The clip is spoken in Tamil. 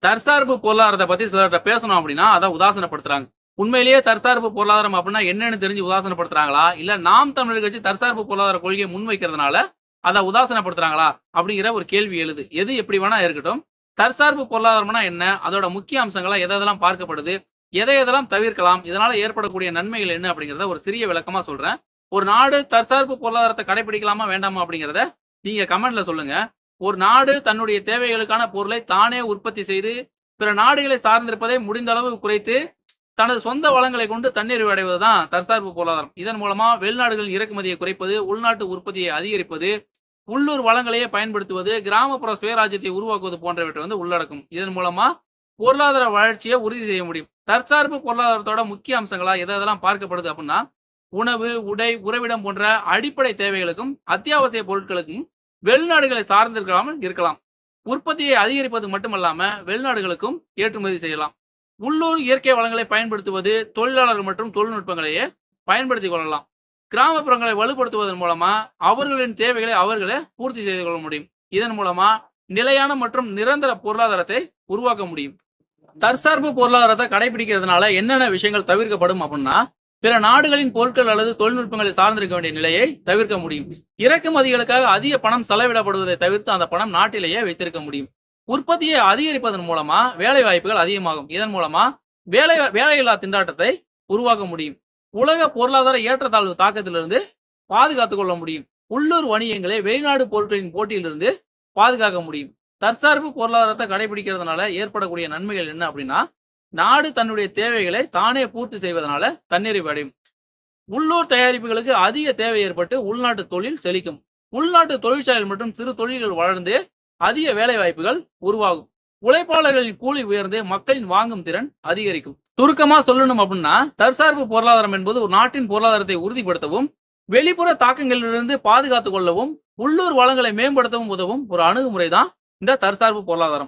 தற்சார்பு பொருளாதாரத்த பத்தி சிலர்ட்ட பேசணும் அப்படின்னா, அத உதாசீனப்படுத்துறாங்க. உண்மையிலேயே தற்சார்பு பொருளாதாரம் அப்படின்னா என்னன்னு தெரிஞ்சு உதாசீனப்படுத்துறாங்களா? இல்ல நாம் தமிழர் கட்சி தற்சார்பு பொருளாதார கொள்கையை முன்வைக்கிறதுனால, அத உதாசீனப்படுத்துறாங்களா? அப்படிங்கிற ஒரு கேள்வி எழுது. எது எப்படி வேணா இருக்கட்டும். தற்சார்பு பொருளாதாரம்னா என்ன? அதோட முக்கிய அம்சங்களா எதெல்லாம் பார்க்கப்படுது? எதெல்லாம் தவிர்க்கலாம்? இதனால ஏற்படக்கூடிய நன்மைகள் என்ன? அப்படிங்கிறத ஒரு சிறிய விளக்கமா சொல்றேன். ஒரு நாடு தற்சார்பு பொருளாதாரத்த கடைபிடிக்கலாமா? வேண்டாமா? அப்படிங்கிறத நீங்க கமெண்ட்ல சொல்லுங்க. ஒரு நாடு தன்னுடைய தேவைகளுக்கான பொருளை தானே உற்பத்தி செய்து, பிற நாடுகளை சார்ந்திருப்பதை முடிந்த அளவு குறைத்து, தனது சொந்த வளங்களை கொண்டு தன்னிறைவு அடைவது தான் தற்சார்பு பொருளாதாரம். இதன் மூலமா வெளிநாடுகளின் இறக்குமதியை குறைப்பது, உள்நாட்டு உற்பத்தியை அதிகரிப்பது, உள்ளூர் வளங்களையே பயன்படுத்துவது, கிராமப்புற சுயராஜ்யத்தை உருவாக்குவது போன்றவற்றை உள்ளடக்கும். இதன் மூலமா பொருளாதார வளர்ச்சியை உறுதி செய்ய முடியும். தற்சார்பு பொருளாதாரத்தோட முக்கிய அம்சங்களா எதெல்லாம் பார்க்கப்படுது அப்படின்னா, உணவு, உடை, உறைவிடம் போன்ற அடிப்படை தேவைகளுக்கும், அத்தியாவசிய பொருட்களுக்கும் வெளிநாடுகளை சார்ந்திருக்காமல் இருக்கலாம். உற்பத்தியை அதிகரிப்பது மட்டுமல்லாம, வெளிநாடுகளுக்கும் ஏற்றுமதி செய்யலாம். உள்ளூர் இயற்கை வளங்களை பயன்படுத்துவது, தொழிலாளர்கள் மற்றும் தொழில்நுட்பங்களையே பயன்படுத்திக் கொள்ளலாம். கிராமப்புறங்களை வலுப்படுத்துவதன் மூலமா, அவர்களின் தேவைகளை அவர்களே பூர்த்தி செய்து கொள்ள முடியும். இதன் மூலமா நிலையான மற்றும் நிரந்தர பொருளாதாரத்தை உருவாக்க முடியும். தற்சார்பு பொருளாதாரத்தை கடைபிடிக்கிறதுனால என்னென்ன விஷயங்கள் தவிர்க்கப்படும் அப்படின்னா, பிற நாடுகளின் பொருட்கள் அல்லது தொழில்நுட்பங்களை சார்ந்திருக்க வேண்டிய நிலையை தவிர்க்க முடியும். இறக்குமதிகளுக்காக அதிக பணம் செலவிடப்படுவதை தவிர்த்து அந்த பணம் நாட்டிலேயே வைத்திருக்க முடியும். உற்பத்தியை அதிகரிப்பதன் மூலமா வேலை வாய்ப்புகள் அதிகமாகும். இதன் மூலமா வேலையில்லா திண்டாட்டத்தை உருவாக்க முடியும். உலக பொருளாதார ஏற்றத்தாழ்வு தாக்கத்திலிருந்து பாதுகாத்துக் கொள்ள முடியும். உள்ளூர் வணிகங்களை வெளிநாடு பொருட்களின் போட்டியிலிருந்து பாதுகாக்க முடியும். தற்சார்பு பொருளாதாரத்தை கடைபிடிக்கிறதுனால ஏற்படக்கூடிய நன்மைகள் என்ன அப்படின்னா, நாடு தன்னுடைய தேவைகளை தானே பூர்த்தி செய்வதனால தன்னிறைவு அடையும். உள்ளூர் தயாரிப்புகளுக்கு அதிக தேவை ஏற்பட்டு உள்நாட்டு தொழில் செழிக்கும். உள்நாட்டு தொழிற்சாலைகள் மற்றும் சிறு தொழில்கள் வளர்ந்து அதிக வேலை வாய்ப்புகள் உருவாகும். உழைப்பாளர்களின் கூலி உயர்ந்து மக்களின் வாங்கும் திறன் அதிகரிக்கும். சுருக்கமா சொல்லணும் அப்படின்னா, தற்சார்பு பொருளாதாரம் என்பது ஒரு நாட்டின் பொருளாதாரத்தை உறுதிப்படுத்தவும், வெளிப்புற தாக்கங்களிலிருந்து பாதுகாத்துக் கொள்ளவும், உள்ளூர் வளங்களை மேம்படுத்தவும் உதவும் ஒரு அணுகுமுறை தான் இந்த தற்சார்பு பொருளாதாரம்.